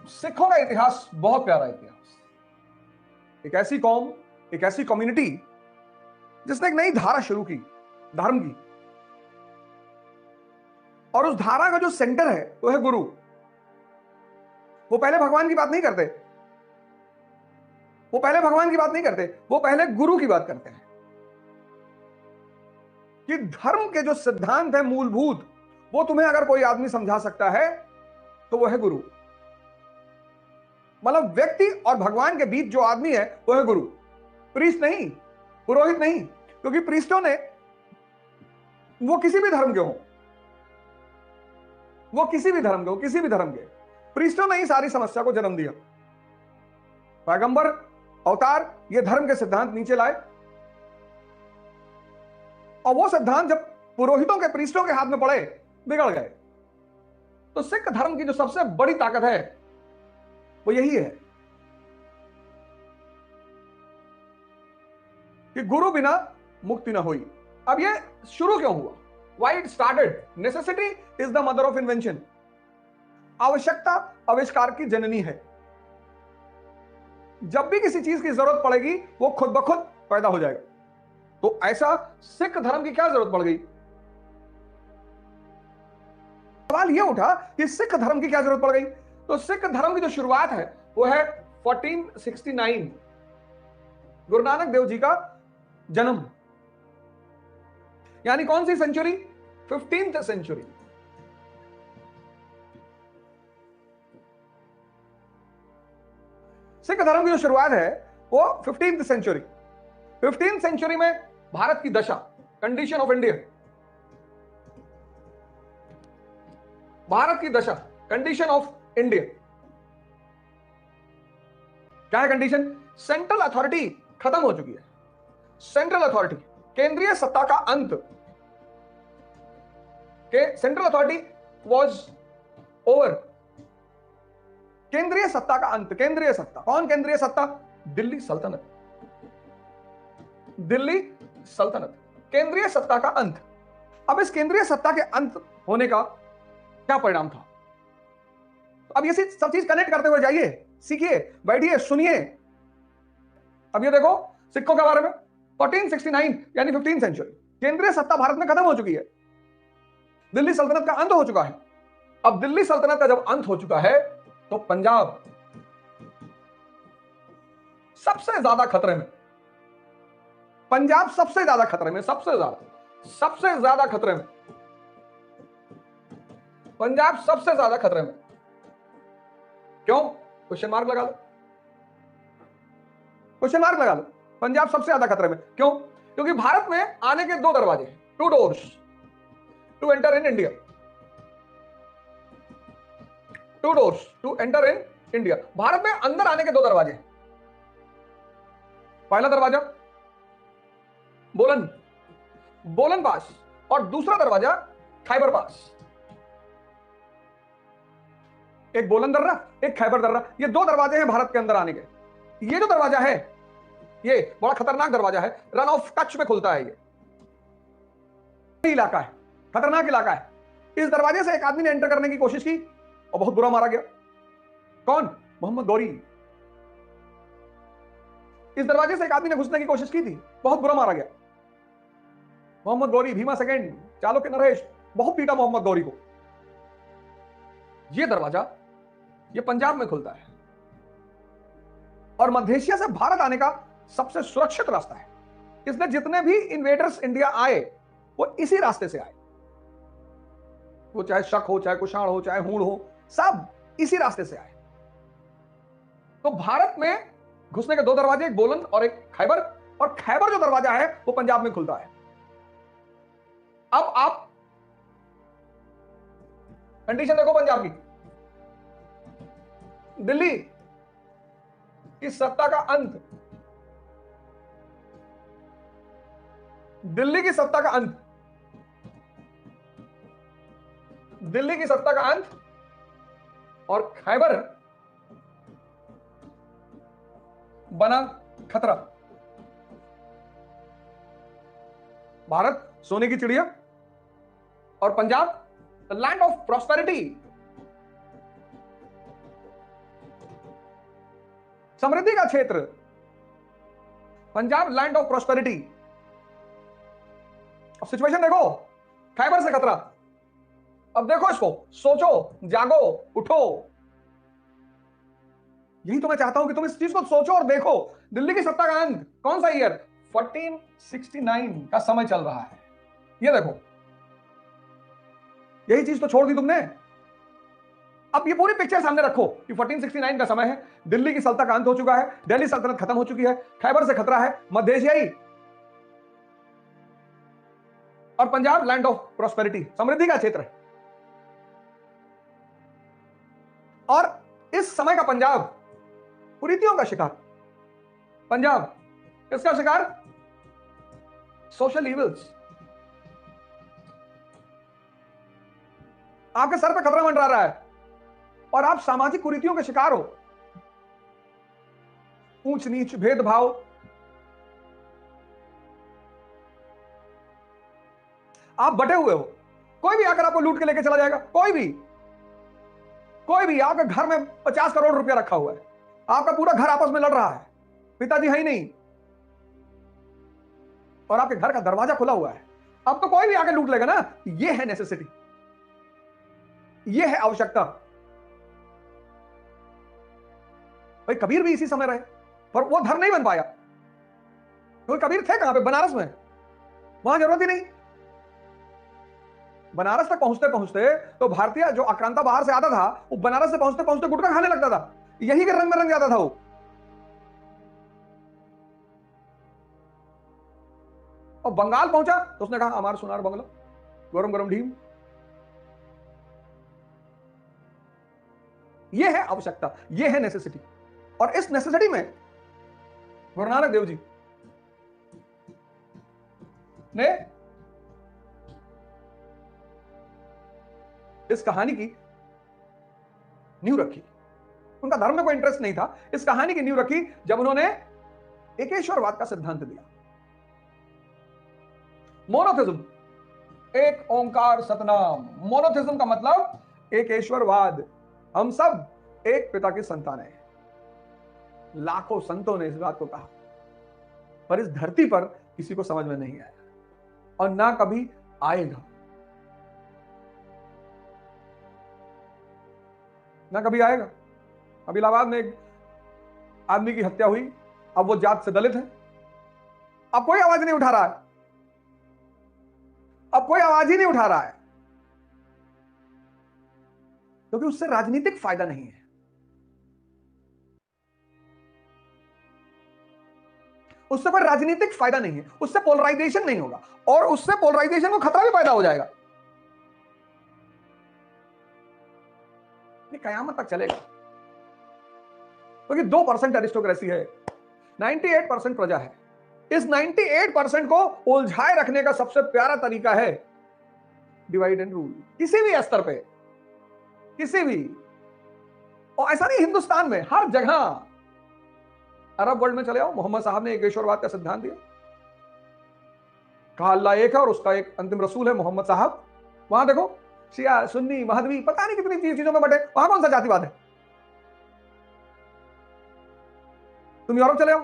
सिखों का इतिहास बहुत प्यारा इतिहास। एक ऐसी कौम, एक ऐसी कम्युनिटी जिसने एक नई धारा शुरू की, धर्म की, और उस धारा का जो सेंटर है वो है गुरु। वो पहले भगवान की बात नहीं करते, वो पहले भगवान की बात नहीं करते, वो पहले गुरु की बात करते हैं कि धर्म के जो सिद्धांत है मूलभूत, वो तुम्हें अगर कोई आदमी समझा सकता है तो वो है गुरु। मतलब व्यक्ति और भगवान के बीच जो आदमी है वो है गुरु, प्रीस्ट नहीं, पुरोहित नहीं। क्योंकि प्रीस्टों ने, वो किसी भी धर्म के हो, वो किसी भी धर्म के हो, किसी भी धर्म के, प्रीस्टों ने ही सारी समस्या को जन्म दिया। पैगंबर, अवतार, ये धर्म के सिद्धांत नीचे लाए, और वो सिद्धांत जब पुरोहितों के, प्रीस्टों के हाथ में पड़े, बिगड़ गए। तो सिख धर्म की जो सबसे बड़ी ताकत है वो यही है कि गुरु बिना मुक्ति ना हुई। अब ये शुरू क्यों हुआ? Why it started? Necessity is the mother of invention. आवश्यकता आविष्कार की जननी है। जब भी किसी चीज की जरूरत पड़ेगी वो खुद ब खुद पैदा हो जाएगा। तो ऐसा सिख धर्म की क्या जरूरत पड़ गई? सवाल यह उठा कि सिख धर्म की क्या जरूरत पड़ गई? तो सिख धर्म की जो शुरुआत है वो है 1469, गुरु नानक देव जी का जन्म। यानी कौन सी सेंचुरी? 15th century. सिख धर्म की जो शुरुआत है वो 15th सेंचुरी। 15th सेंचुरी में भारत की दशा, कंडीशन ऑफ इंडिया, भारत की दशा, कंडीशन ऑफ इंडिया क्या है? कंडीशन, सेंट्रल अथॉरिटी खत्म हो चुकी है। सेंट्रल अथॉरिटी, केंद्रीय सत्ता का अंत, के सेंट्रल अथॉरिटी वाज ओवर। केंद्रीय सत्ता का अंत। केंद्रीय सत्ता, कौन केंद्रीय सत्ता? दिल्ली सल्तनत। दिल्ली सल्तनत, केंद्रीय सत्ता का अंत। अब इस केंद्रीय सत्ता के अंत होने का क्या परिणाम था? अब ये सब चीज कनेक्ट करते हुए जाइए, सीखिए, बैठिए, सुनिए। अब ये देखो सिखों के बारे में, 1469 यानी 15th सेंचुरी, केंद्रीय सत्ता भारत में खत्म हो चुकी है, दिल्ली सल्तनत का अंत हो चुका है। अब दिल्ली सल्तनत का जब अंत हो चुका है तो पंजाब सबसे ज्यादा खतरे में, पंजाब सबसे ज्यादा खतरे में, सबसे ज्यादा खतरे में, पंजाब सबसे ज्यादा खतरे में। क्यों? क्वेश्चन मार्क लगा लो, क्वेश्चन मार्क लगा लो। पंजाब सबसे ज्यादा खतरे में क्यों? क्योंकि भारत में आने के दो दरवाजे हैं, 2 doors to enter in India, 2 doors to enter in India. Bharat में अंदर आने के 2 दरवाजे हैं। पहला दरवाजा बोलन पास, और दूसरा दरवाजा खैबर पास। एक बोलन दर्रा, एक खैबर दर्रा, ये 2 दरवाजे हैं भारत के अंदर आने के। ये जो दरवाजा है ये बड़ा खतरनाक दरवाजा है, रन ऑफ कच्छ में खुलता है। ये इलाका है, खतरनाक इलाका है। इस दरवाजे से एक आदमी ने एंटर करने की कोशिश की और बहुत बुरा मारा गया। कौन? मोहम्मद गौरी। इस दरवाजे से एक आदमी ने घुसने की कोशिश की थी, बहुत बुरा मारा गया। मोहम्मद गौरी, भीमा सेकंड, चालुक्य नरेश, बहुत पीटा मोहम्मद गौरी को। यह दरवाजा ये पंजाब में खुलता है और मध्य एशिया से भारत आने का सबसे सुरक्षित रास्ता है। इसलिए जितने भी इन्वेडर्स इंडिया आए वो इसी रास्ते से आए। वो चाहे शक हो, चाहे कुषाण हो, चाहे हूण हो, सब इसी रास्ते से आए। तो भारत में घुसने के 2 दरवाजे, एक बोलन और एक खैबर, और खैबर जो दरवाजा है वो पंजाब में खुलता है। अब आप कंडीशन देखो पंजाब की, दिल्ली की सत्ता का अंत, दिल्ली की सत्ता का अंत, दिल्ली की सत्ता का अंत, और खैबर बना खतरा। भारत सोने की चिड़िया और Punjab the land of prosperity. समृद्धि का क्षेत्र, पंजाब लैंड ऑफ प्रॉस्पेरिटी। अब सिचुएशन देखो, खैबर से खतरा। अब देखो इसको, सोचो, जागो, उठो। यही तो मैं चाहता हूं कि तुम इस चीज को सोचो और देखो। दिल्ली की सत्ता का अंत कौन सा ईयर? 1469 का समय चल रहा है। ये देखो, यही चीज तो छोड़ दी तुमने। अब ये पूरी पिक्चर सामने रखो कि 1469 का समय है, दिल्ली की सल्तनत का अंत हो चुका है, दिल्ली सल्तनत खत्म हो चुकी है, खैबर से खतरा है, मध्य एशियाई और पंजाब लैंड ऑफ प्रॉस्पेरिटी, समृद्धि का क्षेत्र है। और इस समय का पंजाब कुरीतियों का शिकार, पंजाब किसका शिकार? Social evils. आपके सर पे खतरा मंडरा रहा है और आप सामाजिक कुरीतियों के शिकार हो। ऊंच नीच, भेदभाव, आप बटे हुए हो। कोई भी आकर आपको लूट के लेके चला जाएगा, कोई भी आपके घर में 50 करोड़ रुपया रखा हुआ है, आपका पूरा घर आपस में लड़ रहा है, पिताजी है ही नहीं और आपके घर का दरवाजा खुला हुआ है, अब तो कोई भी आके लूट लेगा ना। ये है नेसेसिटी, ये है आवश्यकता। भाई कबीर भी इसी समय रहे, पर वो धर्म नहीं बन पाया क्योंकि कबीर थे कहां पे? बनारस में। वहां जरूरत ही नहीं। बनारस तक पहुंचते पहुंचते तो भारतीय जो आक्रांता बाहर से आता था, वो बनारस से पहुंचते पहुंचते गुटखा खाने लगता था। यही के रंग में रंग जाता था वो। और बंगाल पहुंचा तो उसने कहा हमारा सुनार बंगला, गरम गरम ढीम। ये है आवश्यकता, ये है नेसेसिटी। और इस नेसेसिटी में गुरु नानक देव जी ने इस कहानी की नींव रखी। उनका धर्म में कोई इंटरेस्ट नहीं था, इस कहानी की नींव रखी जब उन्होंने एकेश्वरवाद का सिद्धांत दिया। मोनोथिज्म, एक ओंकार सतनाम। मोनोथिज्म का मतलब एकेश्वरवाद। हम सब एक पिता की संतान हैं। लाखों संतों ने इस बात को कहा, पर इस धरती पर किसी को समझ में नहीं आया और ना कभी आएगा, ना कभी आएगा। अब इलाहाबाद में एक आदमी की हत्या हुई, अब वो जात से दलित है, अब कोई आवाज नहीं उठा रहा है, अब कोई आवाज ही नहीं उठा रहा है क्योंकि उससे राजनीतिक फायदा नहीं है। उससे कोई राजनीतिक फायदा नहीं है, उससे पोलराइजेशन नहीं होगा और उससे पोलराइजेशन को खतरा भी पैदा हो जाएगा। ये कयामत तक चलेगा क्योंकि 2% एरिस्टोक्रेसी है, 98% प्रजा है। इस 98% को उलझाए रखने का सबसे प्यारा तरीका है डिवाइड एंड रूल। किसी भी स्तर पे, किसी भी, और ऐसा नहीं हिंदुस्तान में, हर जगह। अरब वर्ल्ड में चले आओ, मोहम्मद साहब ने एकेश्वरवाद का सिद्धांत दिया, कहा अल्लाह एक है और उसका एक अंतिम रसूल है मोहम्मद साहब। वहां देखो शिया, सुन्नी, महदवी, पता नहीं कितनी चीजों में बटे, वहां कौन सा जातिवाद है? तुम यूरोप चले आओ,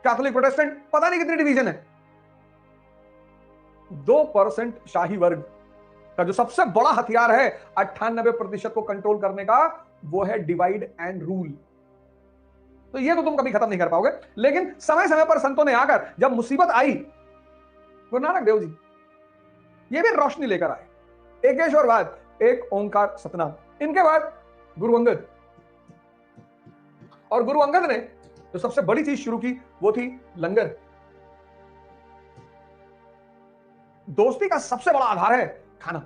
कैथोलिक, प्रोटेस्टेंट, पता नहीं कितनी डिवीजन है। 2% शाही वर्ग का जो सबसे बड़ा हथियार है 98% को कंट्रोल करने का, वो है डिवाइड एंड रूल। तो ये तो तुम कभी खत्म नहीं कर पाओगे। लेकिन समय समय पर संतों ने आकर जब मुसीबत आई, गुरु नानक देव जी ये भी रोशनी लेकर आए। एकेश्वरवाद, एक ओंकार सतनाम। इनके बाद गुरु अंगद, और गुरु अंगद ने जो सबसे बड़ी चीज शुरू की वो थी लंगर। दोस्ती का सबसे बड़ा आधार है खाना।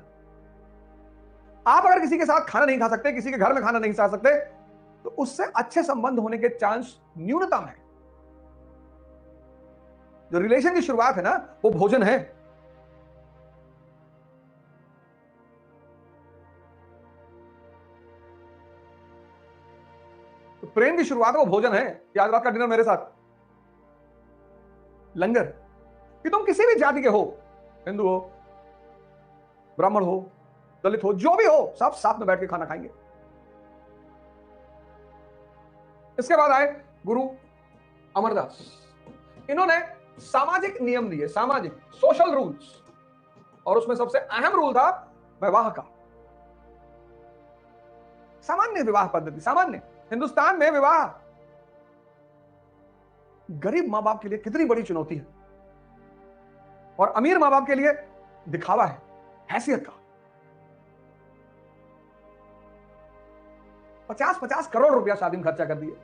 आप अगर किसी के साथ खाना नहीं खा सकते, किसी के घर में खाना नहीं खा सकते, तो उससे अच्छे संबंध होने के चांस न्यूनतम है। जो रिलेशन की शुरुआत है ना, वो भोजन है। तो प्रेम की शुरुआत वो भोजन है कि आज रात का डिनर मेरे साथ, लंगर। कि तुम किसी भी जाति के हो, हिंदू हो, ब्राह्मण हो, दलित हो, जो भी हो, सब साथ में बैठ के खाना खाएंगे। इसके बाद आए गुरु अमरदास, इन्होंने सामाजिक नियम दिए, सामाजिक सोशल रूल्स, और उसमें सबसे अहम रूल था विवाह का। सामान्य विवाह पद्धति, सामान्य हिंदुस्तान में विवाह गरीब मां बाप के लिए कितनी बड़ी चुनौती है, और अमीर मां बाप के लिए दिखावा है, हैसियत का। 50-50 करोड़ रुपया शादी में खर्चा कर दिए,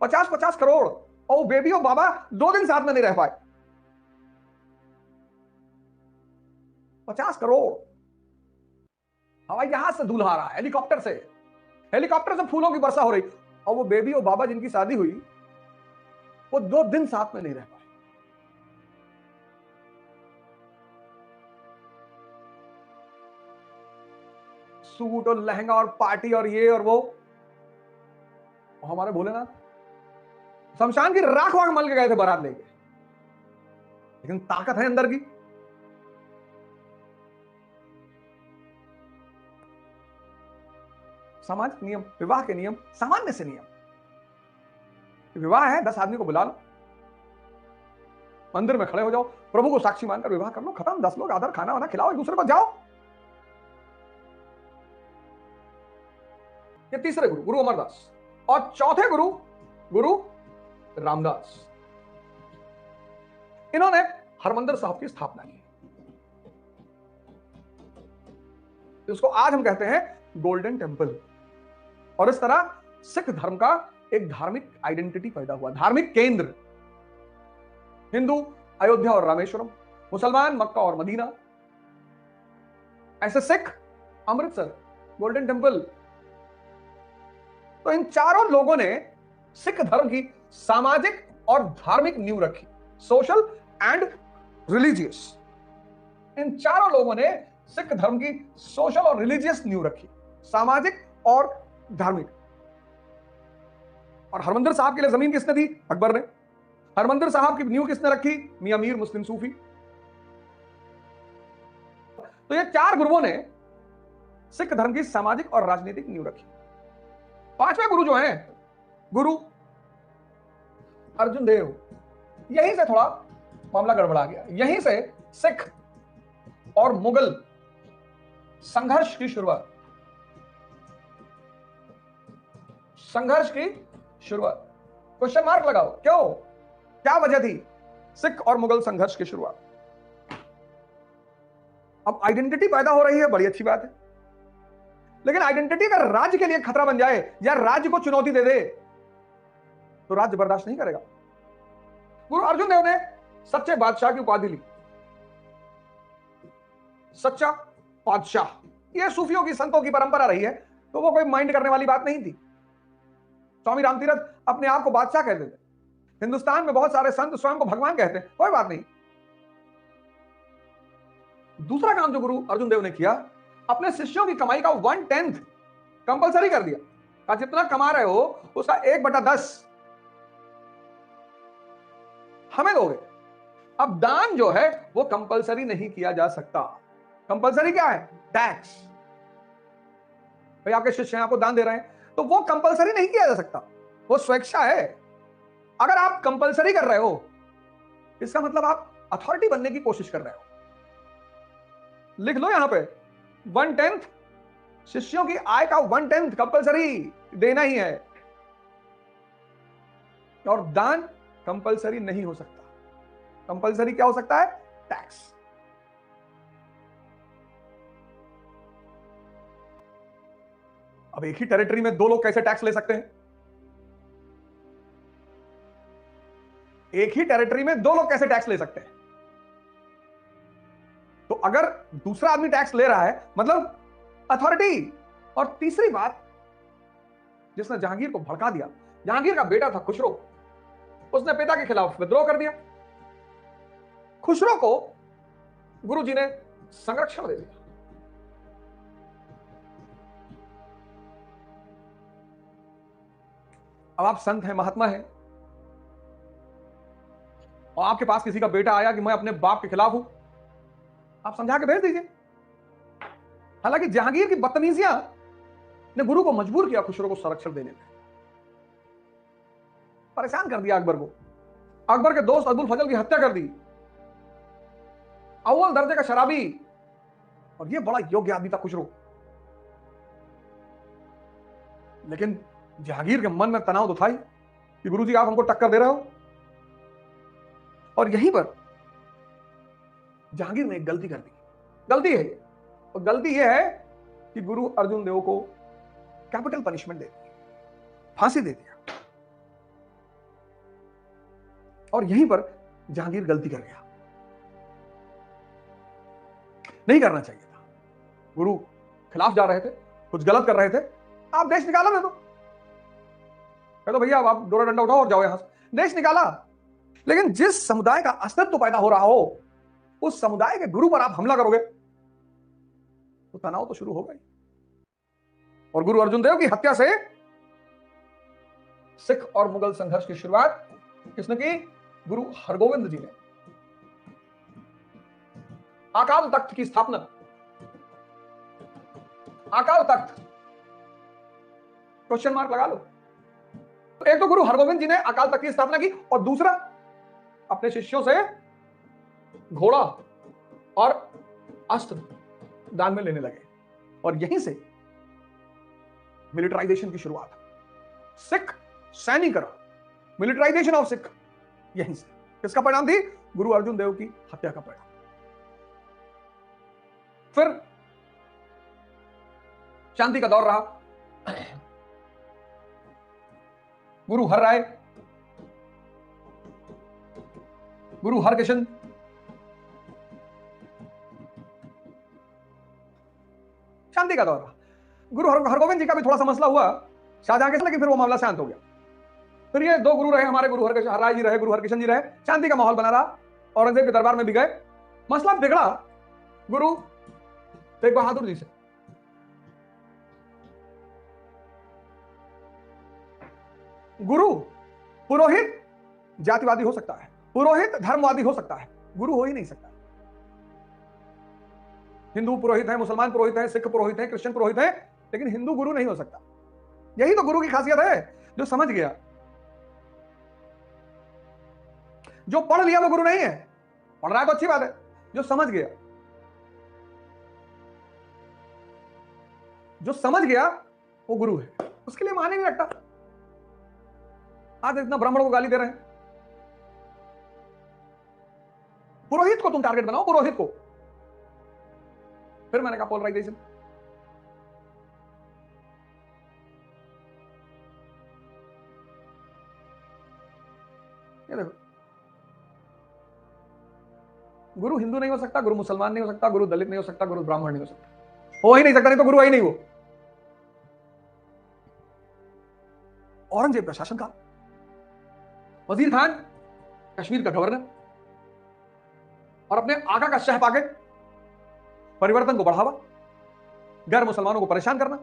50-50 करोड़, और वो बेबी और बाबा 2 दिन साथ में नहीं रह पाए। 50 करोड़, हवाई जहाज से दूल्हा आ रहा है, हेलीकॉप्टर से फूलों की वर्षा हो रही, और वो बेबी और बाबा जिनकी शादी हुई वो 2 दिन साथ में नहीं रह पाए। सूट और लहंगा और पार्टी और ये और वो, और हमारे भोलेनाथ शमशान की राख वाख मल के गए थे बारात लेके, लेकिन ताकत है अंदर की। सामाजिक नियम, विवाह के नियम, सामान्य से नियम। विवाह है, 10 आदमी को बुला लो, मंदिर में खड़े हो जाओ, प्रभु को साक्षी मानकर विवाह कर लो, खत्म। 10 लोग आदर खाना वाना खिलाओ एक दूसरे को, जाओ। ये तीसरे गुरु, गुरु अमरदास, और चौथे गुरु, गुरु रामदास। इन्होंने हरमंदिर साहब की स्थापना की, इसको आज हम कहते हैं गोल्डन टेंपल। और इस तरह सिख धर्म का एक धार्मिक आइडेंटिटी पैदा हुआ, धार्मिक केंद्र। हिंदू अयोध्या और रामेश्वरम, मुसलमान मक्का और मदीना, ऐसे सिख अमृतसर, गोल्डन टेंपल। तो इन चारों लोगों ने सिख धर्म की सामाजिक और धार्मिक नींव रखी, सोशल एंड रिलीजियस। इन चारों लोगों ने सिख धर्म की सोशल और रिलीजियस नींव रखी, सामाजिक और धार्मिक। और हरमंदिर साहब के लिए जमीन किसने दी? अकबर ने। हरमंदिर साहब की नींव किसने रखी? मियां मीर मुस्लिम सूफी। तो ये 4 गुरुओं ने सिख धर्म की सामाजिक और राजनीतिक नींव रखी। 5वें गुरु जो हैं, गुरु अर्जुन देव, यहीं से थोड़ा मामला गड़बड़ा गया। यहीं से सिख और मुगल संघर्ष की शुरुआत, क्वेश्चन मार्क लगाओ, क्यों, क्या वजह थी सिख और मुगल संघर्ष की शुरुआत? अब आइडेंटिटी पैदा हो रही है, बड़ी अच्छी बात है, लेकिन आइडेंटिटी अगर राज्य के लिए खतरा बन जाए या राज्य को चुनौती दे दे तो राज्य बर्दाश्त नहीं करेगा। गुरु अर्जुन देव ने सच्चे बादशाह की उपाधि ली, सच्चा बादशाह। यह सूफियों की, संतों की परंपरा रही है, तो वो कोई माइंड करने वाली बात नहीं थी। स्वामी रामतीरथ अपने आप को बादशाह कहते थे। हिंदुस्तान में बहुत सारे संत स्वयं को भगवान कहते हैं, कोई बात नहीं। दूसरा काम जो गुरु अर्जुन देव ने किया, अपने शिष्यों की कमाई का 1/10 कंपलसरी कर दिया। कहा जितना कमा रहे हो उसका 1/10 हमें दोगे। अब दान जो है वो कंपलसरी नहीं किया जा सकता। कंपलसरी क्या है? टैक्स। भाई आपके शिष्य हैं, आपको दान दे रहे हैं, तो वो कंपलसरी नहीं किया जा सकता, वो स्वेच्छा है। अगर आप कंपलसरी कर रहे हो, इसका मतलब आप अथॉरिटी बनने की कोशिश कर रहे हो। लिख लो यहां पे, 1/10 शिष्यों की आय का 1/10 कंपलसरी देना ही है। और दान कंपलसरी नहीं हो सकता। कंपलसरी क्या हो सकता है? टैक्स। अब एक ही टेरिटरी में 2 लोग कैसे टैक्स ले सकते हैं? एक ही टेरिटरी में 2 लोग कैसे टैक्स ले सकते हैं? तो अगर दूसरा आदमी टैक्स ले रहा है, मतलब अथॉरिटी। और तीसरी बात, जिसने जहांगीर को भड़का दिया, जहांगीर का बेटा था खुसरो, उसने पिता के खिलाफ विद्रोह कर दिया। खुसरो को गुरुजी ने संरक्षण दे दिया। अब आप संत हैं, महात्मा हैं, और आपके पास किसी का बेटा आया कि मैं अपने बाप के खिलाफ हूं, आप समझा के भेज दीजिए। हालांकि जहांगीर की बदतमीजियां ने गुरु को मजबूर किया खुसरो को संरक्षण देने में। परेशान कर दिया अकबर को। अकबर के दोस्त अब्दुल फजल की हत्या कर दी। अव्वल दर्जे का शराबी और ये बड़ा योग्य आदमी था खुसरो, लेकिन जहांगीर के मन में तनाव तो था ही कि गुरुजी आप हमको टक्कर दे रहे हो। और यहीं पर जहांगीर ने एक गलती कर दी। गलती है और गलती यह है कि गुरु अर्जुन देव को कैपिटल पनिशमेंट दे दी, फांसी दे दिया। और यहीं पर जहांगीर गलती कर गया, नहीं करना चाहिए था। गुरु खिलाफ जा रहे थे, कुछ गलत कर रहे थे, आप देश निकाला दे दो, कह दो भैया आप डोरा डंडा उठाओ और जाओ यहां से। देश निकाला, लेकिन जिस समुदाय का अस्तित्व पैदा हो रहा हो उस समुदाय के गुरु पर आप हमला करोगे तो तनाव तो शुरू होगा ही। और गुरु अर्जुन देव की हत्या से सिख और मुगल संघर्ष की शुरुआत किसने की? गुरु हरगोविंद जी ने। अकाल तख्त की स्थापना, अकाल तख्त क्वेश्चन मार्क लगा लो। तो एक तो गुरु हरगोविंद जी ने अकाल तख्त की स्थापना की और दूसरा अपने शिष्यों से घोड़ा और अस्त्र दान में लेने लगे और यहीं से मिलिटराइजेशन की शुरुआत। सिख सैनिकरण, मिलिटराइजेशन ऑफ सिख, यहीं से। किसका परिणाम थी? गुरु अर्जुन देव की हत्या का परिणाम। फिर शांति का दौर रहा। गुरु हर राय, गुरु हरकिशन, शांति का दौर रहा। गुरु हरगोविंद जी का भी थोड़ा सा मसला हुआ शाहजहां के साथ, लेकिन फिर वो मामला शांत हो गया। फिर ये दो गुरु रहे हमारे, गुरु हर राय जी रहे, गुरु हरकिशन जी रहे, शांति का माहौल बना रहा। औरंगजेब के दरबार में भी गए, मसला बिगड़ा गुरु तेग बहादुर जी से। गुरु पुरोहित जातिवादी हो सकता है, पुरोहित धर्मवादी हो सकता है, गुरु हो ही नहीं सकता। हिंदू पुरोहित है, मुसलमान पुरोहित है, सिख पुरोहित है, क्रिश्चियन पुरोहित है, लेकिन हिंदू गुरु नहीं हो सकता। यही तो गुरु की खासियत है, जो समझ गया। जो पढ़ लिया वो गुरु नहीं है, पढ़ रहा है तो अच्छी बात है, जो समझ गया, जो समझ गया वो गुरु है। उसके लिए माने नहीं लगता। आज इतना ब्राह्मणों को गाली दे रहे हैं। पुरोहित को तुम टारगेट बनाओ, पुरोहित को। फिर मैंने कहा पोलराइजेशन। ये देखो, गुरु हिंदू नहीं हो सकता, गुरु मुसलमान नहीं हो सकता, गुरु दलित नहीं हो सकता, गुरु ब्राह्मण नहीं हो सकता, हो ही नहीं सकता, नहीं तो गुरु ही नहीं वो। औरंगजेब का शासनकाल, वजीर खान कश्मीर का गवर्नर और अपने आका का शह पाके परिवर्तन को बढ़ावा, गैर मुसलमानों को परेशान करना।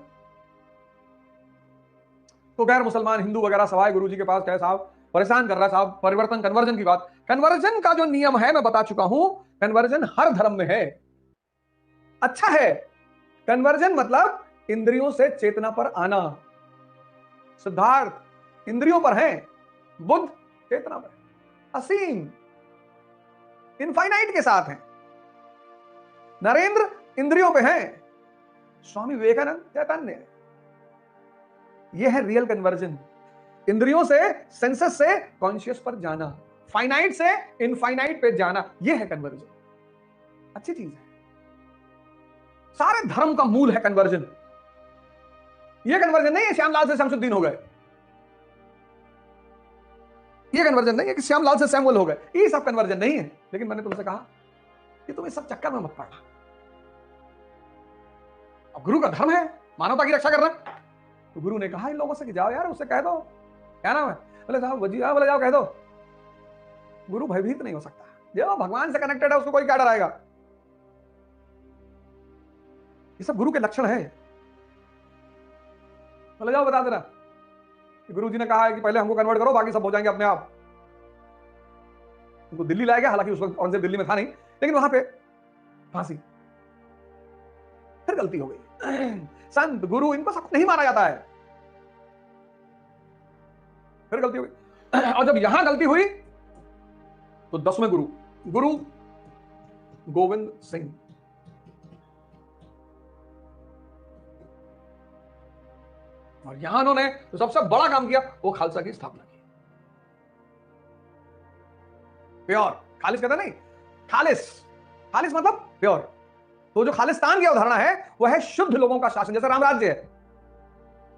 तो गैर मुसलमान हिंदू वगैरह सवाए गुरु जी के पास कहे साहब परेशान कर रहा है साहब, परिवर्तन कन्वर्जन की बात। कन्वर्जन का जो नियम है मैं बता चुका हूं, कन्वर्जन हर धर्म में है, अच्छा है। कन्वर्जन मतलब इंद्रियों से चेतना पर आना। सिद्धार्थ इंद्रियों पर है, बुद्ध चेतना पर, असीम इनफाइनाइट के साथ है। नरेंद्र इंद्रियों पे है, स्वामी विवेकानंद चैतन्य। यह है रियल कन्वर्जन। इंद्रियों से, सेंसेस से कॉन्शियस पर जाना, फाइनाइट से इनफाइनाइट पे जाना, यह है कन्वर्जन। अच्छी चीज है, सारे धर्म का मूल है कन्वर्जन। यह कन्वर्जन नहीं है श्यामलाल से शमसुद्दीन हो गए, यह कन्वर्जन नहीं है कि श्यामलाल से सैमुअल हो गए, ये सब कन्वर्जन नहीं है। लेकिन मैंने तुमसे कहा कि तुम इस सब चक्कर में मत पड़ना। अब गुरु का धर्म है मानवता की रक्षा करना, तो गुरु ने कहा इन लोगों से कि जाओ यार उससे कह दो, क्या नाम है, बोले साहब वजीरा, बोले जाओ कह दो। गुरु भयभीत नहीं हो सकता, जो भगवान से कनेक्टेड है उसको कोई क्या डराएगा। ये सब गुरु के लक्षण है। बोले जाओ बता देना कि गुरु जी ने कहा है कि पहले हमको कन्वर्ट करो, बाकी सब हो जाएंगे अपने आप। उनको दिल्ली लाया गया, हालांकि उस वक्त औरंगजेब दिल्ली में था नहीं, लेकिन वहां पे फांसी। फिर गलती हो गई। संत गुरु इनको सब नहीं माना जाता है, फिर गलती हो गई। और जब यहां गलती हुई तो 10वें गुरु, गुरु गोविंद सिंह, और यहां उन्होंने तो सबसे बड़ा काम किया, वो खालसा की स्थापना की। प्योर खालिस कहते नहीं, खालिस, खालिस मतलब प्योर। तो जो खालिस्तान की अवधारणा है वह है शुद्ध लोगों का शासन, जैसे राम राज्य है,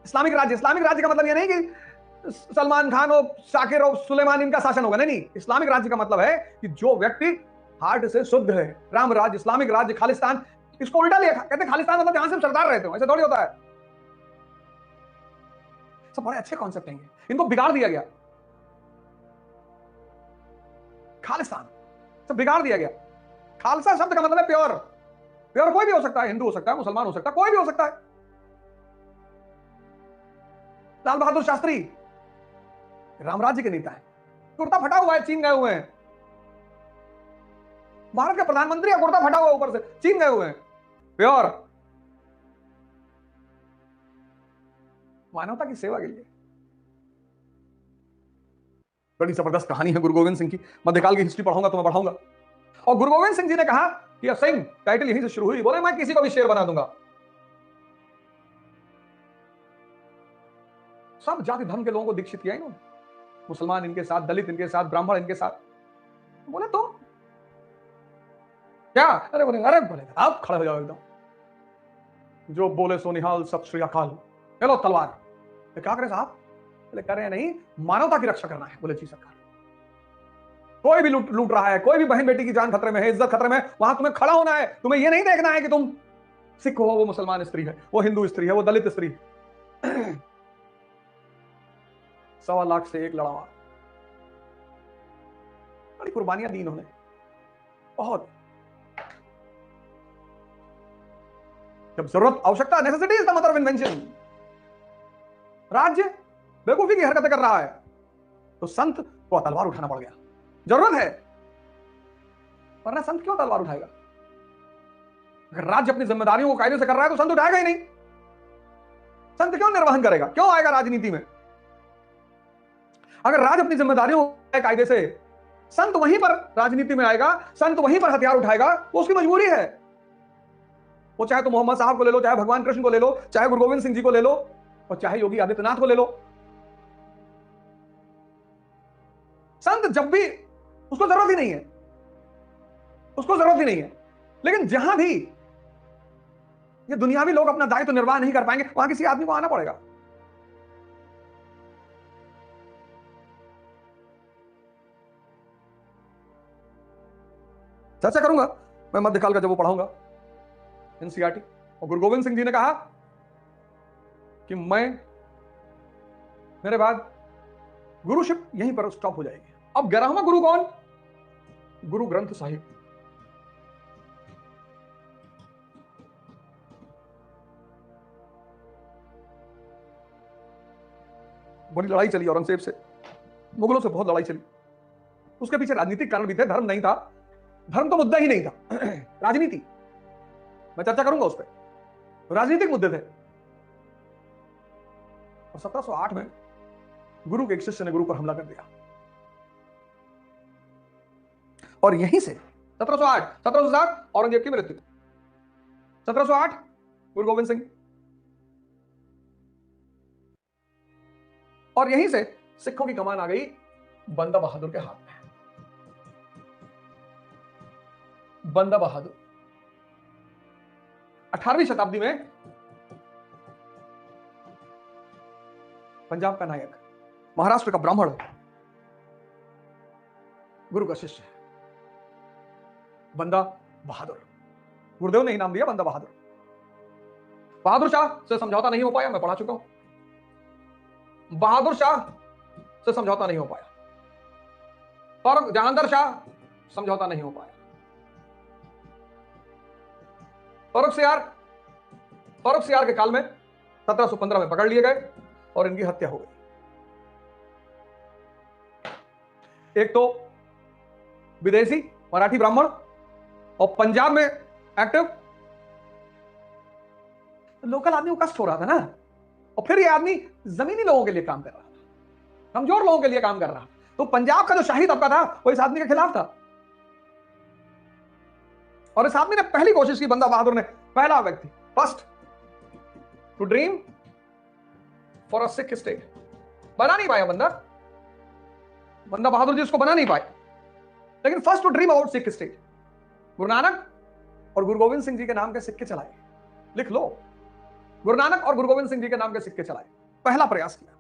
इस्लामिक राज्य। इस्लामिक राज्य का मतलब यह नहीं कि सलमान खान और शाकिर और सुलेमान इनका शासन होगा, नहीं। इस्लामिक राज्य का मतलब है कि जो व्यक्ति हार्ट से शुद्ध है। राम राज्य, इस्लामिक राज्य, खालिस्तान, इसको उल्टा लिया, कहते हैं खालिस्तान मतलब जहां से सरदार रहते हो, ऐसे थोड़ी होता है। सब बड़े अच्छे कॉन्सेप्ट हैं, इनको बिगाड़ दिया गया। खालिस्तान सब बिगाड़ दिया गया। खालसा शब्द का मतलब है प्योर। प्योर कोई भी हो सकता है, हिंदू हो सकता है, मुसलमान हो सकता है, कोई भी हो सकता है। लाल बहादुर शास्त्री राम राज्य के नेता है, कुर्ता फटा हुआ है, चीन गए हुए हैं। भारत के प्रधानमंत्री का कुर्ता फटा हुआ ऊपर से, चीन गए हुए हैं। प्योर, मानवता की सेवा के लिए। बड़ी जबरदस्त कहानी है गुरु गोविंद सिंह की। मध्यकाल की हिस्ट्री पढ़ाऊंगा तो मैं बढ़ाऊंगा। और गुरु गोविंद सिंह जी ने कहा कि सिंह टाइटल यहीं से शुरू हुई, बोले मैं किसी को भी शेर बना दूंगा। सब जाति धर्म के लोगों को दीक्षित किया इन्होंने, मुसलमान इनके साथ, दलित इनके साथ, ब्राह्मण इनके साथ। बोले तो क्या, अरे बोले आप खड़े हो जाओ एकदम, जो बोले सो निहाल, सत श्री अकाल, चलो तलवार। क्या करें साहब? बोले कर रहे नहीं, मानवता की रक्षा करना है। बोले जी सरकार, कोई भी लूट रहा है, कोई भी बहन बेटी की जान खतरे में है, इज्जत खतरे में है, वहां तुम्हें खड़ा होना है। तुम्हें यह नहीं देखना है कि तुम सिख हो, वो मुसलमान स्त्री है, वो हिंदू स्त्री है, वो दलित स्त्री है। 1.25 लाख से एक लड़ावा, बड़ी कुर्बानियां दी इन्होंने, बहुत। जब जरूरत, आवश्यकता, necessity is the mother of invention. राज्य बेवकूफी की हरकतें कर रहा है तो संत को तलवार उठाना पड़ गया, जरूरत है, वरना संत क्यों तलवार उठाएगा? अगर राज्य अपनी जिम्मेदारियों को कायदे से कर रहा है तो संत उठाएगा ही नहीं। संत क्यों निर्वहन करेगा, क्यों आएगा राजनीति में? अगर राज्य अपनी जिम्मेदारियों को कायदे से, संत वहीं पर राजनीति में आएगा, संत वहीं पर हथियार उठाएगा, वो उसकी मजबूरी है। वो चाहे तो मोहम्मद साहब को ले लो, चाहे भगवान कृष्ण को ले लो, चाहे गुरु गोविंद सिंह जी को ले लो, और चाहे योगी आदित्यनाथ को ले लो। संत जब भी, उसको जरूरत ही नहीं है, उसको जरूरत ही नहीं है। लेकिन जहां भी ये दुनियावी लोग अपना दायित्व निर्वाह नहीं कर पाएंगे, वहां किसी आदमी को आना पड़ेगा। चर्चा करूंगा मैं मध्यकाल का जब वो पढ़ाऊंगा, एनसीईआरटी। और गुरु गोविंद सिंह जी ने कहा कि मेरे बाद गुरुशिप यहीं पर स्टॉप हो जाएगी। अब 11वां गुरु कौन? गुरु ग्रंथ साहिब। बड़ी लड़ाई चली औरंगजेब से, मुगलों से बहुत लड़ाई चली। उसके पीछे राजनीतिक कारण भी थे, धर्म नहीं था, धर्म तो मुद्दा ही नहीं था। राजनीति, मैं चर्चा करूंगा उस पर, राजनीतिक मुद्दे थे। और 1708 में गुरु के एक शिष्य ने गुरु पर हमला कर दिया, और यहीं से 1707 औरंगजेब की मृत्यु, 1708 गुरु गोविंद सिंह, और यहीं से सिखों की कमान आ गई बंदा बहादुर के हाथ में। बंदा बहादुर 18वीं शताब्दी में पंजाब का नायक, महाराष्ट्र का ब्राह्मण, गुरु का शिष्य, बंदा बहादुर। गुरुदेव ने ही नाम दिया बंदा बहादुर। बहादुर शाह से समझौता नहीं हो पाया, मैं पढ़ा चुका हूं। बहादुर शाह से समझौता नहीं हो पाया, और जहांगीर शाह समझौता नहीं हो पाया। फारूक सियार के काल में 1715 में पकड़ लिए गए और इनकी हत्या हो गई। एक तो विदेशी मराठी ब्राह्मण और पंजाब में एक्टिव, लोकल आदमी को कष्ट हो रहा था ना, और फिर ये आदमी जमीनी लोगों के लिए काम कर रहा था। कमजोर लोगों के लिए काम कर रहा। तो पंजाब का जो शाही तबका था वो इस आदमी के खिलाफ था, और इस आदमी ने पहली कोशिश की, बंदा बहादुर ने, पहला व्यक्ति, first to dream for a Sikh state. बना नहीं पाया बंदा बहादुर जी उसको बना नहीं पाए, लेकिन first to dream about Sikh state. Guru Nanak और गुरु गोविंद सिंह जी के नाम के सिक्के चलाए, लिख लो, गुरु नानक और गुरु गोविंद सिंह जी के नाम के सिक्के चलाए, पहला प्रयास किया।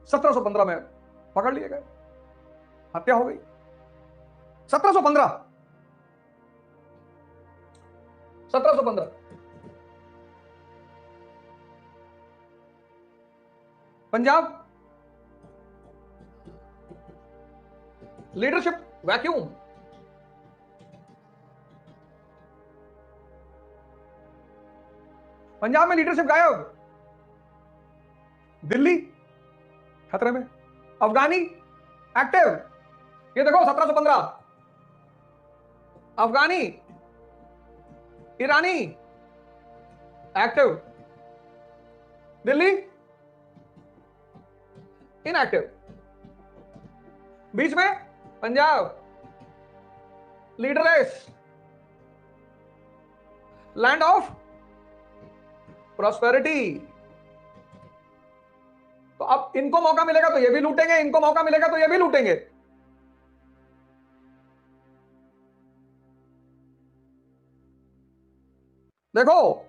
1715 में पकड़ लिए गए, हत्या हो गई। 1715 पंजाब लीडरशिप वैक्यूम। पंजाब में लीडरशिप गायब, दिल्ली खतरे में, अफगानी एक्टिव। ये देखो 1715, अफगानी ईरानी एक्टिव, दिल्ली इनएक्टिव, बीच में Punjab leaderless, land of prosperity. तो अब इनको मौका मिलेगा तो ये भी लूटेंगे, इनको मौका मिलेगा तो ये भी लूटेंगे। देखो,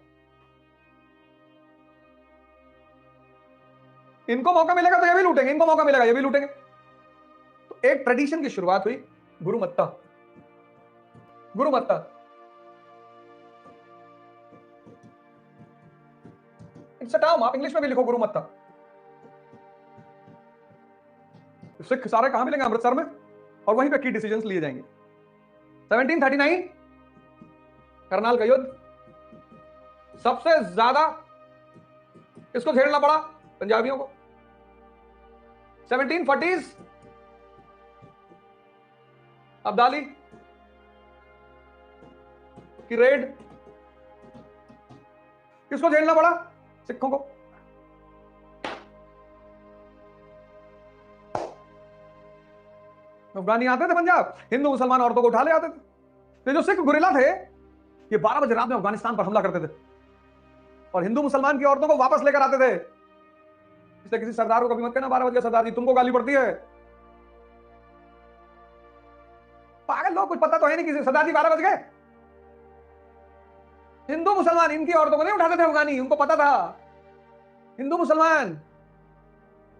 इनको मौका मिलेगा तो ये भी लूटेंगे, इनको मौका मिलेगा ये भी लूटेंगे। तो एक ट्रेडिशन की शुरुआत हुई, गुरुमत्ता। गुरुमत्ता इट्स अ टर्म, आप इंग्लिश में भी लिखो गुरुमत्ता। सिख सारे कहां मिलेंगे? अमृतसर में, और वहीं पे की डिसीजंस लिए जाएंगे। 1739 करनाल का युद्ध, सबसे ज्यादा इसको झेलना पड़ा पंजाबियों को। 1740s अब्दाली की रेड, किसको झेलना पड़ा? सिखों को। अफगानी आते थे पंजाब, हिंदू मुसलमान औरतों को उठा ले आते थे। तो जो सिख गुरिल्ला थे, ये 12 बजे रात में अफगानिस्तान पर हमला करते थे और हिंदू मुसलमान की औरतों को वापस लेकर आते थे। इसलिए किसी सरदार को कभी मत कहना 12 बजे सरदार जी, तुमको गाली पड़ती है। पागल लोग, कुछ पता तो है नहीं किसी सरदार जी 12 बज गए। हिंदू मुसलमान इनकी औरतों को नहीं उठाते थे अफगानी, उनको पता था। हिंदू मुसलमान,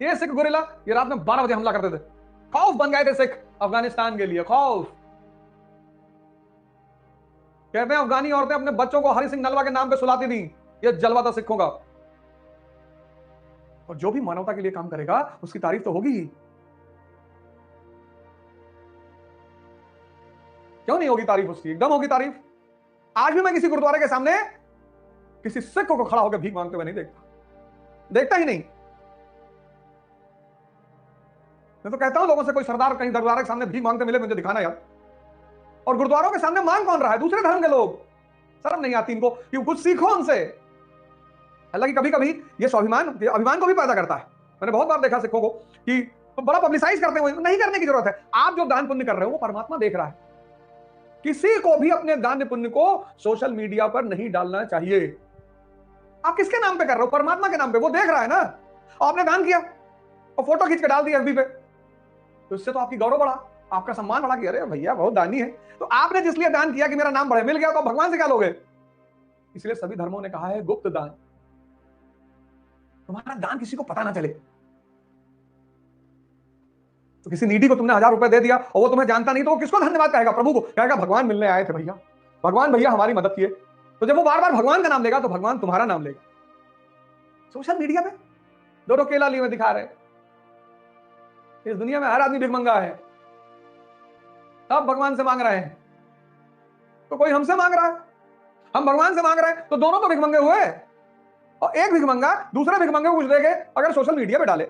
ये सिख गुरिल्ला ये रात में 12 बजे हमला करते थे। खौफ बन गए थे सिख अफगानिस्तान के लिए, खौफ। कहते हैं अफगानी औरतें अपने बच्चों को हरि सिंह नलवा के नाम पे सुलाती थी। ये जलवा था सिखों का। और जो भी मानवता के लिए काम करेगा उसकी तारीफ तो होगी ही, क्यों नहीं होगी तारीफ उसकी? एकदम होगी तारीफ। आज भी मैं किसी गुरुद्वारे के सामने किसी सिख को खड़ा होकर भीख मांगते हुए नहीं देखता ही नहीं। मैं तो कहता हूं लोगों से, कोई सरदार कहीं गुरुद्वारे के सामने भीख मांगते मिले मुझे दिखाना यार। और गुरुद्वारों के सामने मांग कौन रहा है? दूसरे धर्म के लोग। शर्म नहीं आती इनको कि कुछ सीखो उनसे। हालांकि कभी कभी ये स्वाभिमान अभिमान को भी पैदा करता है। मैंने बहुत बार देखा सिखों को कि तो बड़ा पब्लिसाइज करते हुए, नहीं करने की जरूरत है। आप जो दान पुण्य कर रहे हो वो परमात्मा देख रहा है। किसी को भी अपने दान पुण्य को सोशल मीडिया पर नहीं डालना चाहिए। आप किसके नाम पे कर रहे हो? परमात्मा के नाम पे, वो देख रहा है ना। आपने दान किया और फोटो खींच के डाल दिया एफबी पे, तो इससे तो आपकी गौरव बढ़ा, आपका सम्मान बढ़ा कि अरे भैया बहुत दानी है। तो आपने जिसलिए दान किया कि मेरा नाम बढ़े, मिल गया, तो भगवान से क्या लोगे? इसलिए सभी धर्मों ने कहा है गुप्त दान। तुम्हारा दान किसी को पता ना चले। तो किसी नीडी को तुमने 1000 रुपए दे दिया और वो तुम्हें जानता नहीं, तो वो किसको धन्यवाद कहेगा? प्रभु को कहेगा भगवान मिलने आए थे भैया, भगवान भैया हमारी मदद किए। तो जब वो बार बार भगवान का नाम लेगा तो भगवान तुम्हारा नाम लेगा। सोशल मीडिया पे दो केला लिए दिखा रहे। इस दुनिया में हर आदमी भिखमंगा है, सब भगवान से मांग रहे हैं। तो कोई हमसे मांग रहा है, हम भगवान से मांग रहे हैं, तो दोनों तो भिखमंगे हुए। और एक भिखमंगा दूसरे भिखमंगे को कुछ देके अगर सोशल मीडिया पे डाले,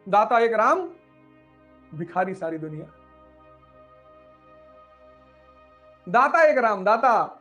दाता एक राम भिखारी सारी दुनिया। दाता एक राम, दाता